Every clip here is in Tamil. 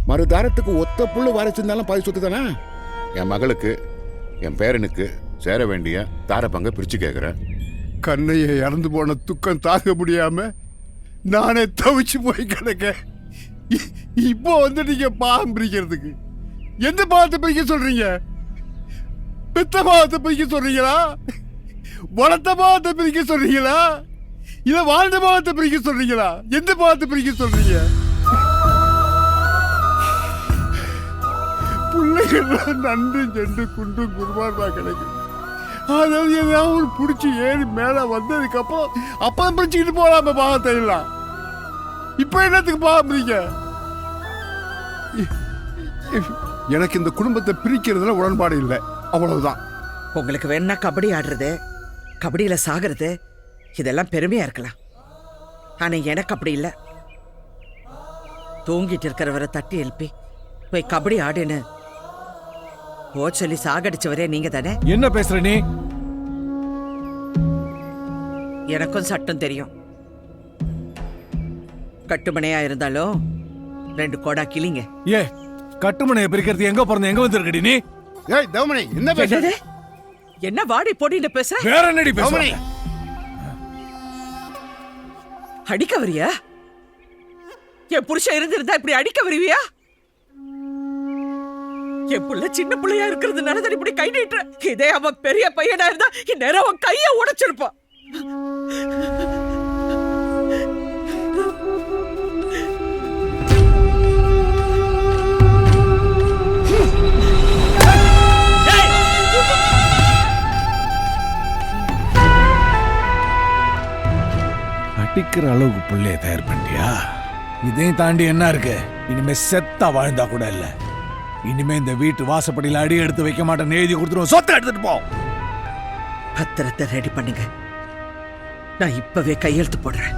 மறுதாரத்துக்கு ஒத்த புள்ள வாரிசு இருந்தாலும் பாதி சொத்து தானே. என் மகளுக்கு என் பேரனுக்கு சேர வேண்டிய தார பங்க பிரிச்சு கேட்கிறேன். கண்ணையை இறந்து போன துக்கம் தாங்க முடியாம நானே தவிச்சு போய் கிடக்க. இப்போ வந்து நீங்க பாகம் பிரிக்கிறதுக்கு எந்த பாகத்தை பிரிக்க சொல்றீங்க? பெத்த பாகத்தை பிரிக்க சொல்றீங்களா? வளர்த்த பாகத்தை பிரிக்க சொல்றீங்களா? இல்ல வாழ்ந்த பாகத்தை பிரிக்க சொல்றீங்களா? எந்த பாகத்தை பிரிக்க சொல்றீங்க? பிள்ளைகள் நன்று சென்று குண்டும் குருமானா கிடைக்கும். அதாவது ஏதாவது பிடிச்சி ஏறி மேல வந்ததுக்கு அப்புறம் அப்பதான் பிரிச்சுக்கிட்டு போலாம பாகத்தை எல்லாம். இப்ப என்னத்துக்கு பாகம் பிரிக்க? எனக்கு இந்த குடும்பத்தை பிரிக்கிறதுல உடன்பாடு இல்லை, அவ்வளவுதான். உங்களுக்கு வேணா கபடி ஆடுறது, கபடியில சாகிறது, இதெல்லாம் பெருமையா இருக்கலாம். ஆனா எனக்கு அப்படி இல்லை. தூங்கிட்டு இருக்கிறவரை தட்டி எழுப்பி போய் கபடி ஆடுன்னு சொல்லி சாகடிச்சவரே நீங்க தானே. என்ன பேசுற நீ? எனக்கும் சட்டம் தெரியும். கட்டுமனையா இருந்தாலும் 2 கோடா கிளிங்க. ஏ கட்டுமனையை பிரிக்கிறது எங்க பிறந்த எங்க வந்திருக்கடி நீ? ஏய் தவமணி, என்ன பேசுற? என்ன வாடி போடின்னு பேசுற? வேற என்னடி பேசுற? அடிக்க வரியா? என் புருஷன் இருந்திருந்தா இப்படி அடிக்க வருவியா? என் புள்ள சின்ன புள்ளையா இருக்கிறதுனால தான் இப்படி கை நீட்டுற. இதே அவன் பெரிய பையனா இருந்தா இந்நேரம் அவன் கைய உடைச்சிருப்பான். அடிக்கிற அளவுக்கு பிள்ளைய தயார் பண்ணியா? இதையும் தாண்டி என்ன இருக்கு? இனிமே செத்தா வாழ்ந்தா கூட இல்ல. இனிமே இந்த வீட்டு வாசப்படியில அடி எடுத்து வைக்க மாட்டேன்னு எழுதி கொடுத்துருவோம். சொத்தை எடுத்துட்டு போ. பத்திரத்தை ரெடி பண்ணுங்க, நான் இப்பவே கையெழுத்து போடுறேன்.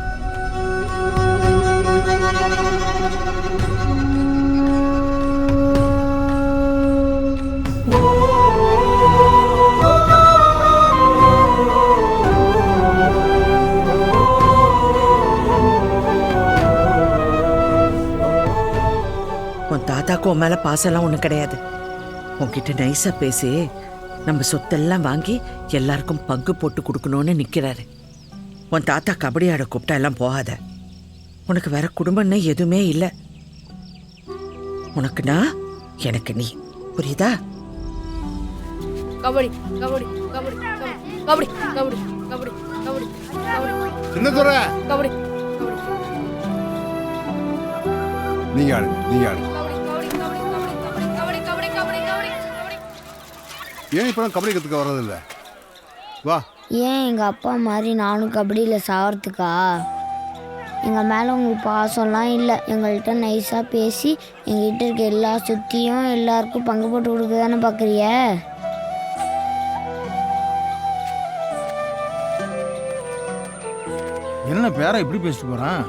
உன் தாத்தாக்கு உன் மேல பாசெல்லாம் ஒண்ணு கிடையாது. உன்கிட்ட நைஸா பேசி நம்ம சொத்தெல்லாம் வாங்கி எல்லாருக்கும் பங்கு போட்டு கொடுக்கணும்னு நிக்கிறாரு. உன் தாத்தா கபடி ஆட கூப்பிட்டா எல்லாம் போகாத. உனக்கு வேற குடும்பம்னு எதுவுமே இல்லை. உனக்கு நான், எனக்கு நீ, புரியுதா? கபடி கபடி கபடி கபடி கபடி கபடி கபடி என்ன சொல்ற? கபடி நீங்க ஆடுங்க, நீங்க ஆடுங்க. ஏன் இப்ப கபடி கத்துக்க வர்றதில்ல? வா. ஏன் எங்கள் அப்பா மாதிரி நானும் கபடியில் சாகிறதுக்கா? எங்கள் மேலே உங்களுக்கு பாசம்லாம் இல்லை. எங்கள்கிட்ட நைஸாக பேசி எங்கள்கிட்ட இருக்க எல்லா சுத்தியும் எல்லாருக்கும் பங்கு போட்டு கொடுக்க தானே பார்க்குறிய? என்ன பேர இப்படி பேசிட்டு போறான்?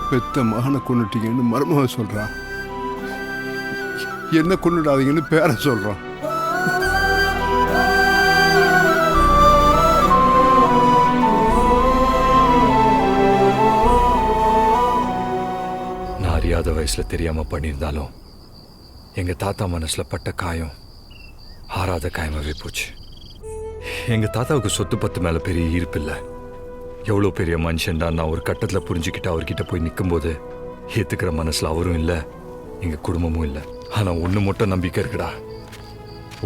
பெத்த மகனை கொண்டுட்டீங்கன்னு மருமக சொல்றான். என்ன கொண்டுடாதீங்கன்னு பேர சொல்றான். நான் அறியாத வயசுல தெரியாம பண்ணியிருந்தாலும் எங்க தாத்தா மனசுல பட்ட காயம் ஆறாத காயமாவே போச்சு. எங்க தாத்தாவுக்கு சொத்து பத்து மேல பெரிய ஈர்ப்பு இல்லை. எவ்வளோ பெரிய மனுஷன்டா நான் ஒரு கட்டத்தில் புரிஞ்சுக்கிட்டு அவர்கிட்ட போய் நிற்கும்போது ஏற்றுக்கிற மனசில் அவரும் இல்லை, எங்கள் குடும்பமும் இல்லை. ஆனால் ஒன்று மட்டும் நம்பிக்கை இருக்குடா,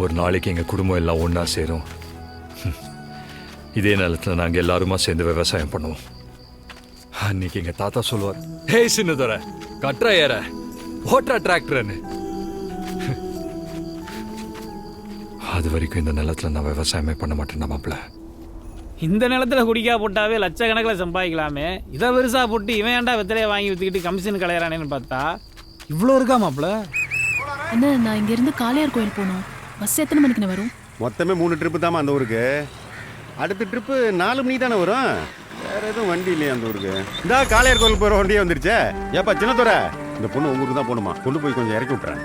ஒரு நாளைக்கு எங்கள் குடும்பம் எல்லாம் ஒன்றா சேரும். இதே நேரத்தில் நாங்கள் எல்லாருமா சேர்ந்து விவசாயம் பண்ணுவோம். அன்னைக்கு எங்கள் தாத்தா சொல்லுவார், ஹே சின்னதோர கட்டுற ஏற ஓட்டுறா டிராக்டர்னு. அது வரைக்கும் இந்த நிலத்தில் நான் விவசாயமே பண்ண மாட்டேன் மாப்பிள்ள. இந்த நிலத்தில் குடிக்கா போட்டாவே லட்சக்கணக்கில் சம்பாதிக்கலாமே, இதை பெருசாக போட்டு இவன் ஏன்டா வெத்தலையை வாங்கி விற்றுக்கிட்டு கமிஷன் கலையிறானேன்னு பார்த்தா இவ்வளோ இருக்கா மாப்பிள்ள. என்ன, நான் இங்கேருந்து காளையார் கோயில் போகணும். பஸ் எத்தனை மணிக்குன்னு வரும்? மொத்தமே 3 ட்ரிப்பு தாமா அந்த ஊருக்கு. அடுத்த ட்ரிப்பு 4 மணிக்கு தானே வரும். வேற எதுவும் வண்டி இல்லையா அந்த ஊருக்கு? இந்த காளையார் கோயில் போகிற வண்டியே வந்துருச்சே. ஏப்பா சின்னத்தோர, இந்த பொண்ணு உங்க ஊருக்கு தான் போகணுமா? கொண்டு போய் கொஞ்சம் இறக்கி விட்றேன்.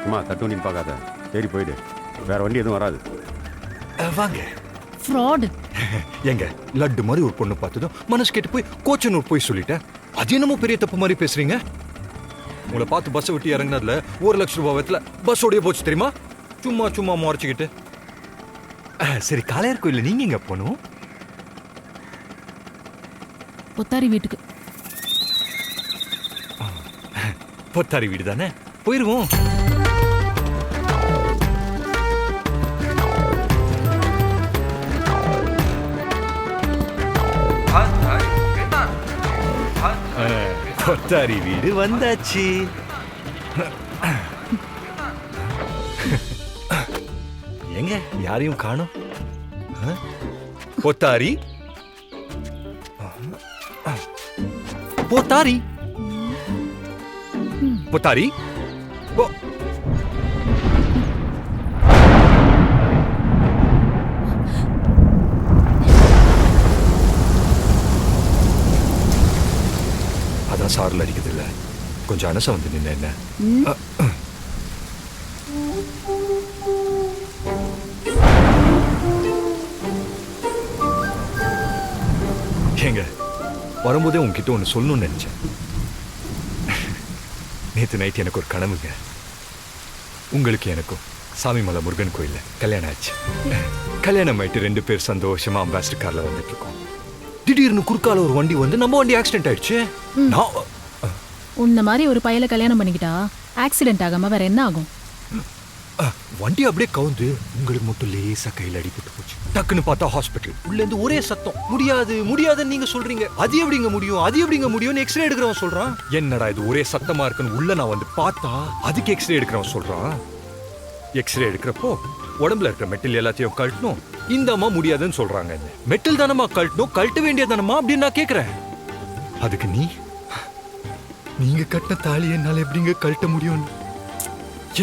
அம்மா தட்டு வண்டின்னு பார்க்காத, சரி போயிடு. வேற வண்டி எதுவும் வராது. வாங்க ஃப்ராடு. எங்க லட்டு மாதிரி ஒரு பொண்ணு பார்த்ததும் மனசு கேட்டு போய் கோச்சனூர் போய் சொல்லிட்டேன். அது என்னமோ பெரிய தப்பு மாதிரி பேசுறீங்க. உங்களை பார்த்து பஸ் விட்டு இறங்கினதுல 1 லட்சம் ரூபாய் வயத்துல பஸ் ஓடிய போச்சு தெரியுமா? சும்மா முறைச்சிக்கிட்டு. சரி, காளையார் கோயில்ல நீங்க எங்க போகணும்? பொத்தாரி வீட்டுக்கு. பொத்தாரி வீடு தானே, போயிருவோம். பொத்தாரி வீடு வந்தாச்சு. எங்க யாரையும் காணோம். பொத்தாரி பொத்தாரி பொத்தாரி அதான் சாரில் அடிக்குது இல்ல, கொஞ்சம் அனசம் வந்து நின்ன என்ன. ஏங்க வரும்போதே உங்ககிட்ட ஒன்று சொல்லணும்னு நினைச்சேன். நேற்று நைட் எனக்கு ஒரு கனவுங்க. உங்களுக்கு எனக்கும் சாமிமலை முருகன் கோயில்ல கல்யாணம் ஆச்சு. கல்யாணம் ஆயிட்டு 2 பேர் சந்தோஷமா அம்பாசிடர் கார்ல வந்துட்டு இருக்கோம். திடீர்னு குறுக்கால ஒரு வண்டி வந்து நம்ம வண்டி ஆக்சிடென்ட் ஆயிடுச்சு. உன்ன மாதிரி ஒரு பையல கல்யாணம் பண்ணிக்கிட்டா ஆக்சிடென்ட் ஆகாம வேற என்ன ஆகும்? வண்டி அப்படியே கவுந்து உங்களுக்கு மட்டும் லேசா கையில் அடிபட்டு போச்சு. டக்குன்னு பார்த்தா ஹாஸ்பிட்டல் உள்ள இருந்து ஒரே சத்தம், முடியாதுன்னு நீங்க சொல்றீங்க. அது எப்படிங்க முடியும் எக்ஸ்ரே எடுக்கிறவன் சொல்றான். என்னடா இது ஒரே சத்தமா இருக்குன்னு உள்ள நான் வந்து பார்த்தா அதுக்கு எக்ஸ்ரே எடுக்கிறவன் சொல்றான். எக்ஸ்ரே எடுக்கிறப்போ உடம்புல இருக்கிற மெட்டல் எல்லாத்தையும் கழட்டணும். இந்த அம்மா முடியாதுன்னு சொல்றாங்க. மெட்டல் தானமா கழட்டணும், கழட்ட வேண்டியதானமா அப்படின்னு நான் கேக்குறேன். அதுக்கு நீங்க கட்டின தாலி என்னால எப்படிங்க கழட்ட முடியும்?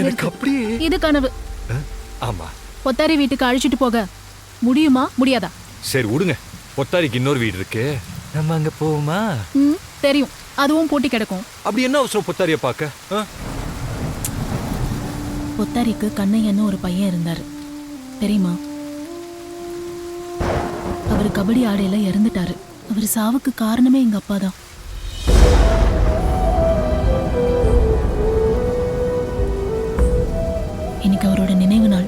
எனக்கு அப்படியே இது கனவு. ஆமா, பொத்தாரி வீட்டுக்கு அழைச்சிட்டு போக முடியுமா முடியாதா? சரி விடுங்க, பொத்தாரிக்கு இன்னொரு வீடு இருக்கு, நம்ம அங்க போவோமா? தெரியும், அதுவும் போட்டி கிடக்கும். அப்படி என்ன அவசரம் பொத்தாரிய பார்க்க? பொத்தாரிக்கு கண்ணையன்னு ஒரு பையன் இருந்தாரு தெரியுமா? அவர் கபடி ஆடையில இறந்துட்டாரு. அவர் சாவுக்கு காரணமே எங்க அப்பா தான். இன்னைக்கு அவரோட நினைவு நாள்.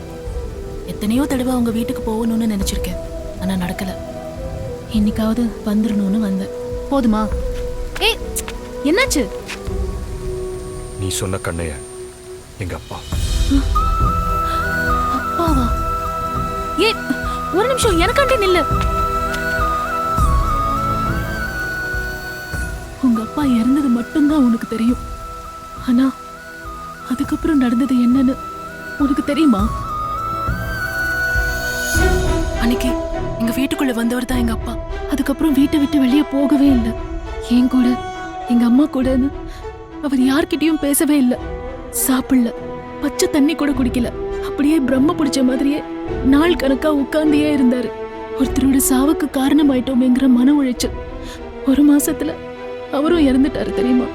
எத்தனையோ தடவை அவங்க வீட்டுக்கு போகணும்னு நினைச்சிருக்கேன், ஆனா நடக்கல. இன்னைக்காவது வந்துடணும்னு வந்தேன். போதுமா? ஏய், என்னாச்சு? நீ சொன்ன கண்ணைய எங்க அப்பா. அப்பாவா? ஏ, ஒரு நிமிஷம் எனக்காண்டி நில்லு. உங்க அப்பா இறந்தது மட்டும்தான் உனக்கு தெரியும், ஆனா அதுக்கப்புறம் நடந்தது என்னன்னு உனக்கு தெரியுமா? அன்னைக்கு எங்க வீட்டுக்குள்ள வந்தவர் தான் எங்க அப்பா. அதுக்கப்புறம் வீட்டை விட்டு வெளியே போகவே இல்லை. என் கூட எங்க அம்மா கூட அவர் யார்கிட்டயும் பேசவே இல்லை, சாப்பிடல, பச்சை தண்ணி கூட குடிக்கல. அப்படியே பிரம்ம பிடிச்ச மாதிரியே நாள் கணக்கா உட்கார்ந்தே இருந்தாரு. ஒருத்தரோட சாவுக்கு காரணமாயிட்டோமேங்கிற மன உளைச்சல். 1 மாசத்துல அவரும் இறந்துட்டாரு தெரியுமா?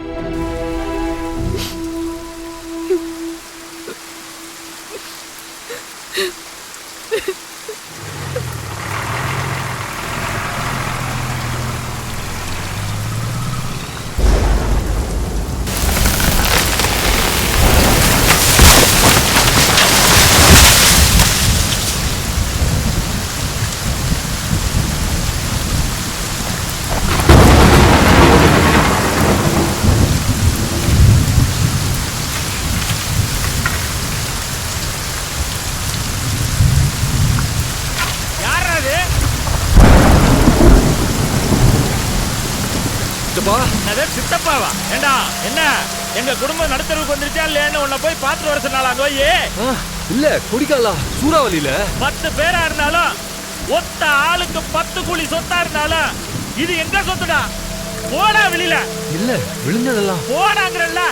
சித்தப்பாவா? ஏண்டா என்ன எங்க குடும்பம் நடுத்தருக்கு வந்துருச்சா இல்லையான்னு உன்னை போய் பார்த்துட்டு வர சொன்னாலாம் நோயே? இல்ல குடிக்காலா, சூறாவளியில 10 பேரா இருந்தாலும் ஒத்த ஆளுக்கு 10 கூலி சொத்தா இருந்தாலும் இது எங்க சொத்துடா? போடா வெளியில. இல்ல விழுந்ததெல்லாம் போடாங்கறல்ல.